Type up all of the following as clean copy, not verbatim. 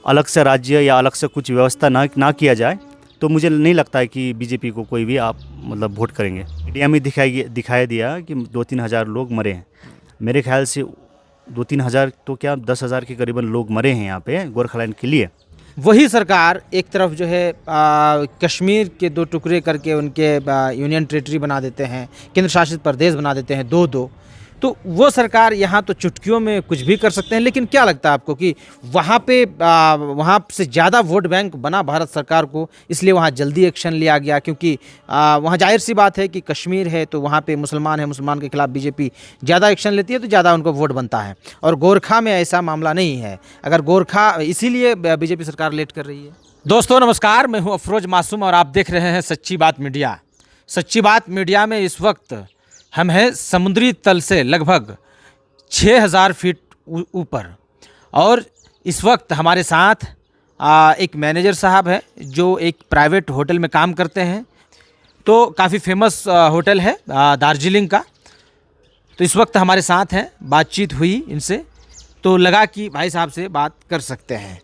अलग से राज्य या अलग से कुछ व्यवस्था ना किया जाए तो मुझे नहीं लगता है कि बीजेपी को कोई भी आप मतलब वोट करेंगे। मीडिया में दिखाई दिया कि 2-3 हज़ार लोग मरे हैं। मेरे ख्याल से 2-3 हज़ार तो क्या 10,000 के करीबन लोग मरे हैं यहाँ पे गोरखालैंड के लिए। वही सरकार एक तरफ जो है कश्मीर के 2 टुकड़े करके उनके यूनियन टेरिटरी बना देते हैं, केंद्र शासित प्रदेश बना देते हैं 2-2। तो वो सरकार यहाँ तो चुटकियों में कुछ भी कर सकते हैं, लेकिन क्या लगता है आपको कि वहाँ पे वहाँ से ज़्यादा वोट बैंक बना भारत सरकार को, इसलिए वहाँ जल्दी एक्शन लिया गया? क्योंकि वहाँ जाहिर सी बात है कि कश्मीर है तो वहाँ पे मुसलमान है, मुसलमान के खिलाफ बीजेपी ज़्यादा एक्शन लेती है तो ज़्यादा उनको वोट बनता है। और गोरखा में ऐसा मामला नहीं है, अगर गोरखा इसीलिए बीजेपी सरकार लेट कर रही है। दोस्तों नमस्कार, मैं हूँ अफरोज मासूम और आप देख रहे हैं सच्ची बात मीडिया। सच्ची बात मीडिया में इस वक्त हम हैं समुद्री तल से लगभग 6,000 फीट ऊपर, और इस वक्त हमारे साथ एक मैनेजर साहब है जो एक प्राइवेट होटल में काम करते हैं। तो काफ़ी फेमस होटल है दार्जिलिंग का। तो इस वक्त हमारे साथ हैं, बातचीत हुई इनसे तो लगा कि भाई साहब से बात कर सकते हैं।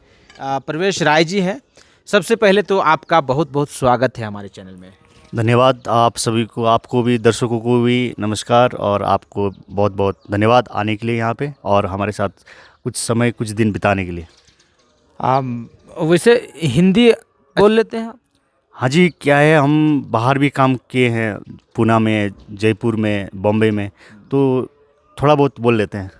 प्रवेश राय जी हैं। सबसे पहले तो आपका बहुत बहुत स्वागत है हमारे चैनल में। धन्यवाद आप सभी को, आपको भी, दर्शकों को भी नमस्कार, और आपको बहुत बहुत धन्यवाद आने के लिए यहाँ पे और हमारे साथ कुछ समय कुछ दिन बिताने के लिए। वैसे हिंदी बोल लेते हैं आप? हाँ जी, क्या है, हम बाहर भी काम किए हैं, पूना में, जयपुर में, बॉम्बे में, तो थोड़ा बहुत बोल लेते हैं।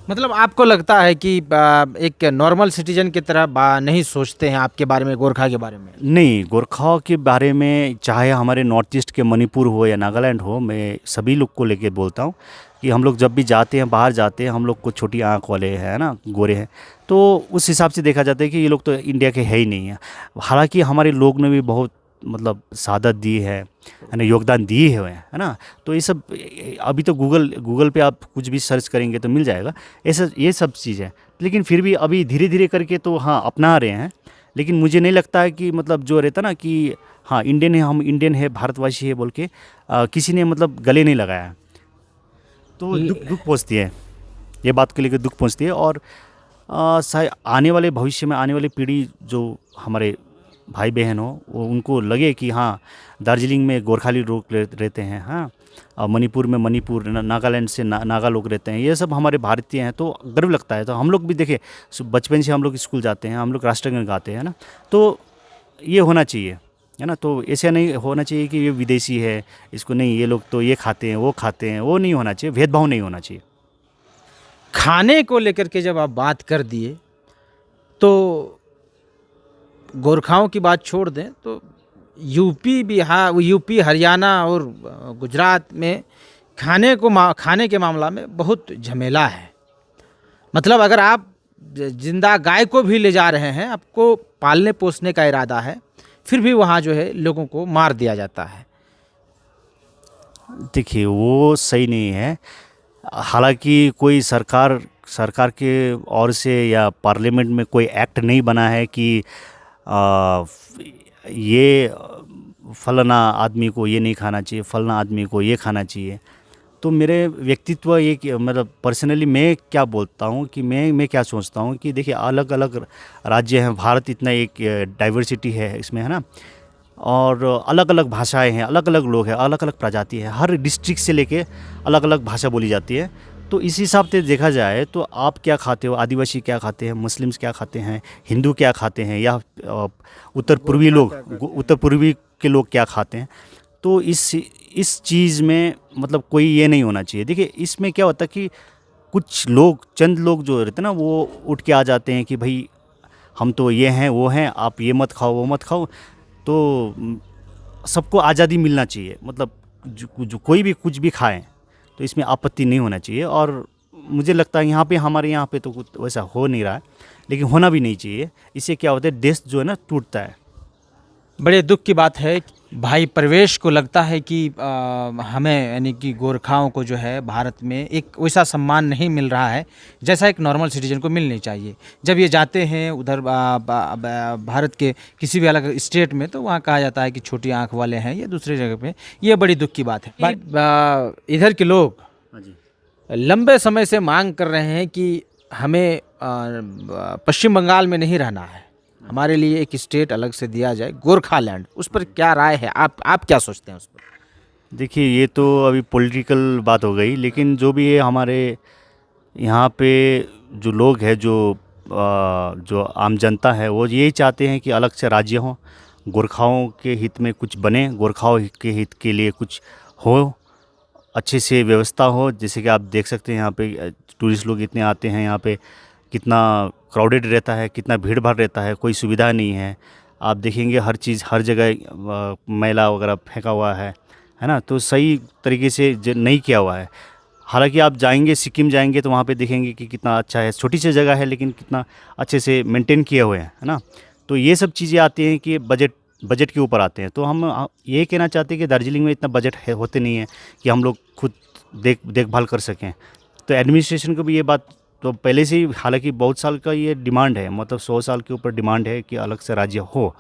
मतलब आपको लगता है कि एक नॉर्मल सिटीजन की तरह नहीं सोचते हैं आपके बारे में, गोरखा के बारे में? नहीं, गोरखाओं के बारे में चाहे हमारे नॉर्थ ईस्ट के मणिपुर हो या नागालैंड हो, मैं सभी लोग को लेके बोलता हूँ कि हम लोग जब भी जाते हैं, बाहर जाते हैं, हम लोग को छोटी आँख वाले हैं ना, गोरे हैं, तो उस हिसाब से देखा जाता है कि ये लोग तो इंडिया के है ही नहीं है। हालांकि हमारे लोग ने भी बहुत मतलब सादत दी है ना, योगदान दिए हुए हैं, है ना। तो ये सब अभी तो गूगल पे आप कुछ भी सर्च करेंगे तो मिल जाएगा, ऐसा ये सब चीज़ है। लेकिन फिर भी अभी धीरे धीरे करके तो हाँ अपना रहे हैं। लेकिन मुझे नहीं लगता है कि मतलब जो रहता ना कि हाँ इंडियन है, हम इंडियन है, भारतवासी है बोल के किसी ने मतलब गले नहीं लगाया है। तो दुख पहुँचती है, ये बात को लेकर दुख पहुँचती है। और आने वाले भविष्य में आने वाली पीढ़ी जो हमारे भाई बहन हो, वो उनको लगे कि हाँ दार्जिलिंग में गोरखाली लोग रहते हैं, हाँ और मणिपुर में मणिपुर, नागालैंड से नागा लोग रहते हैं, ये सब हमारे भारतीय हैं, तो गर्व लगता है। तो हम लोग भी देखें, बचपन से हम लोग स्कूल जाते हैं, हम लोग राष्ट्रगान गाते हैं ना, तो ये होना चाहिए, है ना। तो ऐसा नहीं होना चाहिए कि ये विदेशी है, इसको नहीं, ये लोग तो ये खाते हैं, वो खाते हैं, वो नहीं होना चाहिए, भेदभाव नहीं होना चाहिए। खाने को लेकर के जब आप बात कर दिए तो गोरखाओं की बात छोड़ दें तो यूपी, हरियाणा और गुजरात में खाने के मामला में बहुत झमेला है। मतलब अगर आप जिंदा गाय को भी ले जा रहे हैं, आपको पालने पोसने का इरादा है, फिर भी वहाँ जो है लोगों को मार दिया जाता है। देखिए वो सही नहीं है। हालांकि कोई सरकार के ओर से या पार्लियामेंट में कोई एक्ट नहीं बना है कि ये फलाना आदमी को ये नहीं खाना चाहिए, फलाना आदमी को ये खाना चाहिए। तो मेरे व्यक्तित्व ये मतलब पर्सनली मैं क्या बोलता हूँ कि मैं क्या सोचता हूँ कि देखिए अलग अलग राज्य हैं, भारत इतना एक डाइवर्सिटी है इसमें, है ना, और अलग अलग भाषाएं हैं, अलग अलग लोग हैं, अलग अलग प्रजाति है, हर डिस्ट्रिक्ट से लेके अलग अलग भाषा बोली जाती है। तो इस हिसाब से देखा जाए तो आप क्या खाते हो, आदिवासी क्या खाते हैं, मुस्लिम्स क्या खाते हैं, हिंदू क्या खाते हैं, या उत्तर पूर्वी के लोग क्या खाते हैं, तो इस चीज़ में मतलब कोई ये नहीं होना चाहिए। देखिए इसमें क्या होता है कि कुछ लोग, चंद लोग जो रहते हैं ना, वो उठ के आ जाते हैं कि भाई हम तो ये हैं वो हैं, आप ये मत खाओ वो मत खाओ। तो सबको आज़ादी मिलना चाहिए, मतलब जो कोई भी कुछ भी खाएं तो इसमें आपत्ति नहीं होना चाहिए। और मुझे लगता है हमारे यहाँ पे तो कुछ वैसा हो नहीं रहा है, लेकिन होना भी नहीं चाहिए। इससे क्या होता है, देश जो है ना टूटता है। बड़े दुख की बात है भाई प्रवेश को लगता है कि हमें यानी कि गोरखाओं को जो है भारत में एक वैसा सम्मान नहीं मिल रहा है जैसा एक नॉर्मल सिटीजन को मिलनी चाहिए। जब ये जाते हैं उधर भारत के किसी भी अलग स्टेट में तो वहाँ कहा जाता है कि छोटी आंख वाले हैं या दूसरी जगह पे। ये बड़ी दुख की बात है। इधर के लोग लंबे समय से मांग कर रहे हैं कि हमें पश्चिम बंगाल में नहीं रहना है, हमारे लिए एक स्टेट अलग से दिया जाए, गोरखालैंड, उस पर क्या राय है? आप क्या सोचते हैं उस पर? देखिए, ये तो अभी पॉलिटिकल बात हो गई, लेकिन जो भी है हमारे यहाँ पे जो लोग हैं, जो आम जनता है, वो यही चाहते हैं कि अलग से राज्य हो, गोरखाओं के हित में कुछ बने, गोरखाओं के हित के लिए कुछ हो, अच्छे से व्यवस्था हो। जैसे कि आप देख सकते हैं यहाँ पे टूरिस्ट लोग इतने आते हैं, यहाँ पे कितना क्राउडेड रहता है, कितना भीड़ भाड़ रहता है, कोई सुविधा नहीं है। आप देखेंगे हर चीज़ हर जगह मैला वगैरह फेंका हुआ है ना। तो सही तरीके से नहीं किया हुआ है। हालांकि आप जाएंगे, सिक्किम जाएंगे तो वहाँ पे देखेंगे कि कितना अच्छा है, छोटी सी जगह है लेकिन कितना अच्छे से मेंटेन किए हुए हैं, है ना। तो ये सब चीज़ें आती हैं कि बजट के ऊपर आते हैं। तो हम ये कहना चाहते हैं कि दार्जिलिंग में इतना बजट होते नहीं है कि हम लोग खुद देखभाल कर सकें। तो एडमिनिस्ट्रेशन को भी ये बात तो पहले से ही, हालांकि बहुत साल का ये डिमांड है, मतलब 100 साल के ऊपर डिमांड है कि अलग से राज्य हो।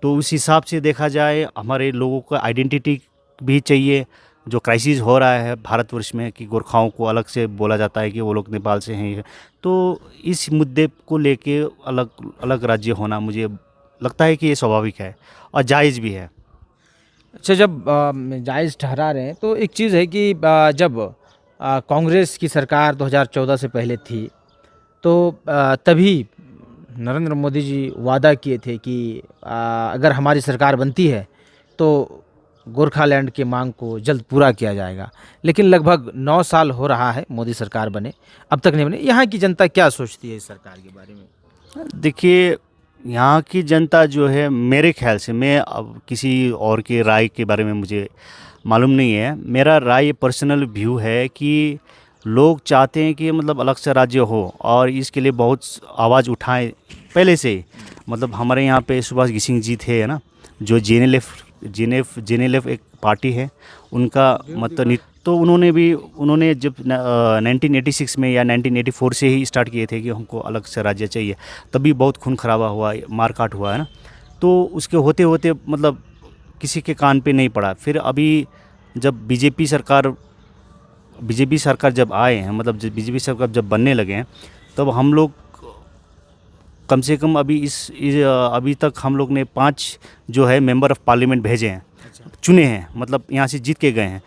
तो उस हिसाब से देखा जाए, हमारे लोगों को आइडेंटिटी भी चाहिए। जो क्राइसिस हो रहा है भारतवर्ष में कि गोरखाओं को अलग से बोला जाता है कि वो लोग नेपाल से हैं, तो इस मुद्दे को लेके अलग अलग राज्य होना मुझे लगता है कि ये स्वाभाविक है और जायज़ भी है। अच्छा, जब जायज़ ठहरा रहे हैं तो एक चीज़ है कि जब कांग्रेस की सरकार 2014 से पहले थी, तो तभी नरेंद्र मोदी जी वादा किए थे कि अगर हमारी सरकार बनती है तो गोरखालैंड की मांग को जल्द पूरा किया जाएगा। लेकिन लगभग 9 साल हो रहा है मोदी सरकार बने, अब तक नहीं बने। यहाँ की जनता क्या सोचती है इस सरकार के बारे में? देखिए, यहाँ की जनता जो है, मेरे ख्याल से, मैं अब किसी और के राय के बारे में मुझे मालूम नहीं है, मेरा राय पर्सनल व्यू है कि लोग चाहते हैं कि मतलब अलग से राज्य हो और इसके लिए बहुत आवाज़ उठाएं पहले से ही। मतलब हमारे यहाँ पे सुभाष घिसिंग जी थे, है ना, जो जेएनएलएफ एक पार्टी है, उनका मतलब तो उन्होंने जब 1986 में या 1984 से ही स्टार्ट किए थे कि हमको अलग से राज्य चाहिए। तभी बहुत खून खराबा हुआ, मारकाट हुआ, है ना। तो उसके होते होते मतलब किसी के कान पे नहीं पड़ा। फिर अभी जब बीजेपी सरकार जब आए हैं, मतलब जब बीजेपी सरकार जब बनने लगे हैं, तब हम लोग कम से कम अभी तक हम लोग ने 5 जो है मेंबर ऑफ़ पार्लियामेंट भेजे हैं, चुने हैं, मतलब यहाँ से जीत के गए हैं।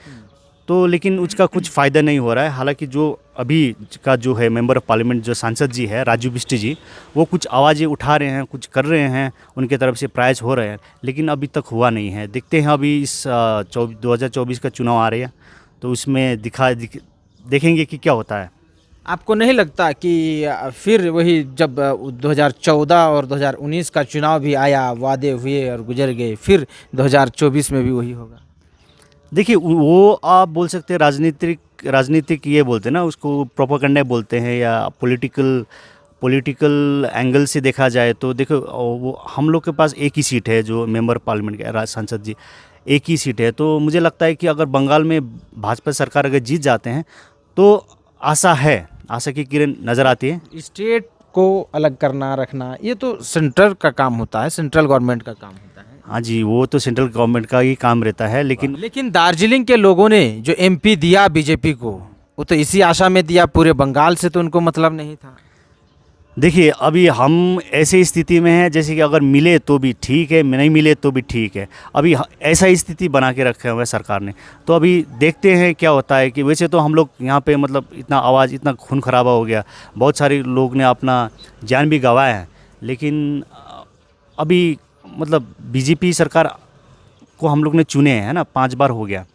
तो लेकिन उसका कुछ फ़ायदा नहीं हो रहा है। हालांकि जो अभी का जो है मेंबर ऑफ़ पार्लियामेंट जो सांसद जी है राजू बिष्ट जी, वो कुछ आवाज़ें उठा रहे हैं, कुछ कर रहे हैं, उनके तरफ से प्रयास हो रहे हैं, लेकिन अभी तक हुआ नहीं है। देखते हैं, अभी इस 2024 का चुनाव आ रहे हैं, तो उसमें देखेंगे कि क्या होता है। आपको नहीं लगता कि फिर वही जब 2014 और 2019 का चुनाव भी आया, वादे हुए और गुजर गए, फिर 2024 में भी वही होगा? देखिए, वो आप बोल सकते हैं राजनीतिक ये बोलते हैं ना, उसको प्रोपेगेंडा बोलते हैं, या पॉलिटिकल एंगल से देखा जाए तो देखो, वो हम लोग के पास एक ही सीट है, जो मेंबर पार्लियामेंट के सांसद जी, एक ही सीट है। तो मुझे लगता है कि अगर बंगाल में भाजपा सरकार अगर जीत जाते हैं तो आशा की किरण नज़र आती है। स्टेट को अलग करना रखना, ये तो सेंट्रल का काम होता है, सेंट्रल गवर्नमेंट का काम होता है। हाँ जी, वो तो सेंट्रल गवर्नमेंट का ही काम रहता है, लेकिन दार्जिलिंग के लोगों ने जो एमपी दिया बीजेपी को, वो तो इसी आशा में दिया, पूरे बंगाल से तो उनको मतलब नहीं था। देखिए, अभी हम ऐसी स्थिति में हैं जैसे कि अगर मिले तो भी ठीक है, नहीं मिले तो भी ठीक है। अभी ऐसा स्थिति बना के रखे हुए सरकार ने, तो अभी देखते हैं क्या होता है। कि वैसे तो हम लोग यहाँ पे मतलब इतना आवाज़, इतना खून खराबा हो गया, बहुत सारे लोग ने अपना जान भी गंवाया है, लेकिन अभी मतलब बीजेपी सरकार को हम लोग ने चुने हैं ना, 5 बार हो गया,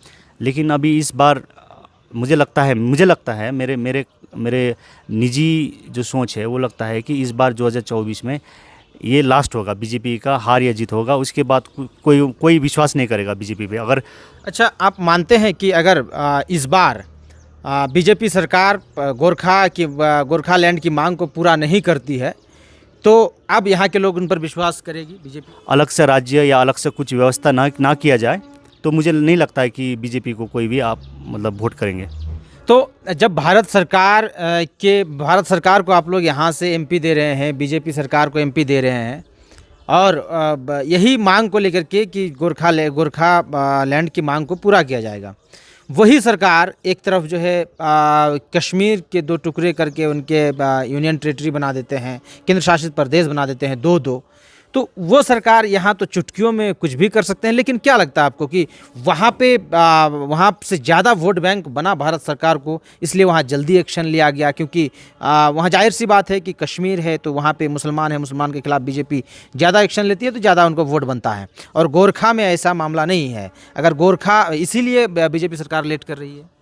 लेकिन अभी इस बार मुझे लगता है मेरे निजी जो सोच है, वो लगता है कि इस बार 2024 में ये लास्ट होगा, बीजेपी का हार या जीत होगा। उसके बाद कोई विश्वास नहीं करेगा बीजेपी पे। अगर अच्छा, आप मानते हैं कि अगर इस बार बीजेपी सरकार गोरखालैंड की मांग को पूरा नहीं करती है, तो अब यहाँ के लोग उन पर विश्वास करेगी बीजेपी? अलग से राज्य या अलग से कुछ व्यवस्था ना किया जाए तो मुझे नहीं लगता है कि बीजेपी को कोई भी आप मतलब वोट करेंगे। तो जब भारत सरकार को आप लोग यहाँ से एमपी दे रहे हैं, बीजेपी सरकार को एमपी दे रहे हैं, और यही मांग को लेकर के कि गोरखालैंड की मांग को पूरा किया जाएगा, वही सरकार एक तरफ जो है कश्मीर के दो टुकड़े करके उनके यूनियन टेरिटरी बना देते हैं, केंद्र शासित प्रदेश बना देते हैं दो दो। तो वो सरकार यहाँ तो चुटकियों में कुछ भी कर सकते हैं, लेकिन क्या लगता है आपको कि वहाँ पे वहाँ से ज़्यादा वोट बैंक बना भारत सरकार को, इसलिए वहाँ जल्दी एक्शन लिया गया? क्योंकि वहाँ जाहिर सी बात है कि कश्मीर है तो वहाँ पे मुसलमान है, मुसलमान के खिलाफ बीजेपी ज़्यादा एक्शन लेती है तो ज़्यादा उनको वोट बनता है। और गोरखा में ऐसा मामला नहीं है। अगर गोरखा, इसीलिए बीजेपी सरकार लेट कर रही है।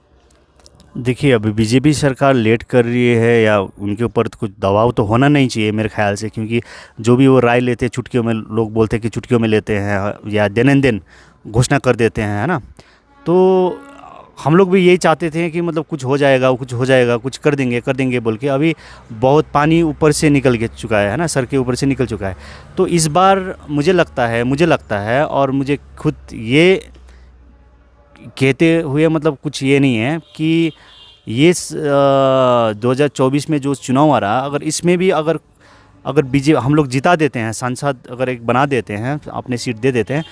देखिए, अभी बीजेपी सरकार लेट कर रही है या उनके ऊपर तो कुछ दबाव तो होना नहीं चाहिए मेरे ख्याल से, क्योंकि जो भी वो राय लेते हैं चुटकियों में, लोग बोलते हैं कि चुटकियों में लेते हैं या दिन घोषणा कर देते हैं, है ना। तो हम लोग भी यही चाहते थे कि मतलब कुछ हो जाएगा, कुछ हो जाएगा, कुछ कर देंगे बोल के। अभी बहुत पानी ऊपर से निकल के चुका है ना, सर के ऊपर से निकल चुका है। तो इस बार मुझे लगता है और मुझे खुद ये कहते हुए मतलब कुछ ये नहीं है कि ये 2024 में जो चुनाव आ रहा, अगर इसमें भी अगर बीजेपी हम लोग जिता देते हैं, सांसद अगर एक बना देते हैं, अपने सीट दे देते हैं,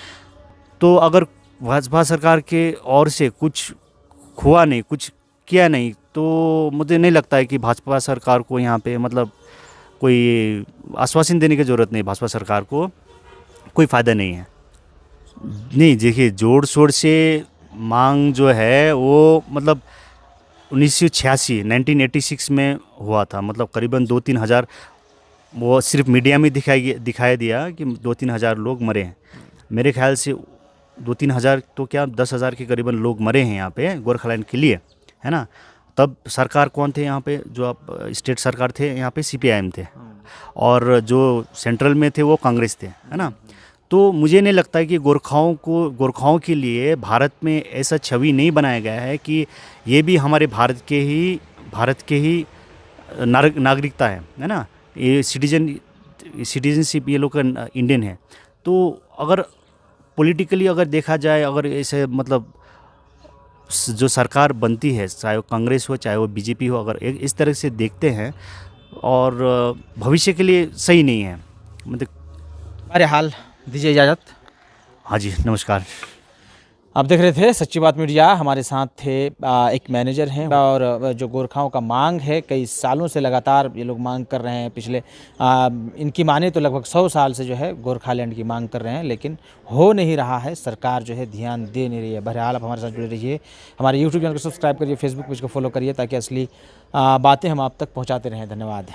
तो अगर भाजपा सरकार के ओर से कुछ हुआ नहीं, कुछ किया नहीं, तो मुझे नहीं लगता है कि भाजपा सरकार को यहाँ पे मतलब कोई आश्वासन देने की ज़रूरत नहीं। भाजपा सरकार को कोई फ़ायदा नहीं है। नहीं, देखिए, जोर शोर से मांग जो है वो मतलब 1986 में हुआ था। मतलब करीबन 2-3 हज़ार, वो सिर्फ मीडिया में दिखाई दिया कि 2-3 हज़ार लोग मरे हैं। मेरे ख्याल से 2-3 हज़ार तो क्या 10 हज़ार के करीबन लोग मरे हैं यहाँ पे गोरखालैंड के लिए, है ना। तब सरकार कौन थे यहाँ पे? जो आप स्टेट सरकार थे यहाँ पे CPIM थे, और जो सेंट्रल में थे वो कांग्रेस थे, है ना। तो मुझे नहीं लगता है कि गोरखाओं के लिए भारत में ऐसा छवि नहीं बनाया गया है कि ये भी हमारे भारत के ही नागरिकता है ना। ये सिटीजनशिप ये लोग का इंडियन है। तो अगर पॉलिटिकली अगर देखा जाए, अगर ऐसे मतलब जो सरकार बनती है, चाहे वो कांग्रेस हो चाहे वो बीजेपी हो, अगर इस तरह से देखते हैं और भविष्य के लिए सही नहीं है। मतलब अरे हाल दीजिए इजाज़त। हाँ जी, नमस्कार। आप देख रहे थे सच्ची बात मीडिया। हमारे साथ थे एक मैनेजर हैं, और जो गोरखाओं का मांग है, कई सालों से लगातार ये लोग मांग कर रहे हैं। पिछले इनकी माने तो लगभग 100 साल से जो है गोरखालैंड की मांग कर रहे हैं, लेकिन हो नहीं रहा है। सरकार जो है ध्यान दे नहीं रही है। बहरहाल आप हमारे साथ जुड़े रहिए, हमारे यूट्यूब चैनल को सब्सक्राइब करिए, फेसबुक पेज को फॉलो करिए, ताकि असली बातें हम आप तक पहुँचाते रहें। धन्यवाद।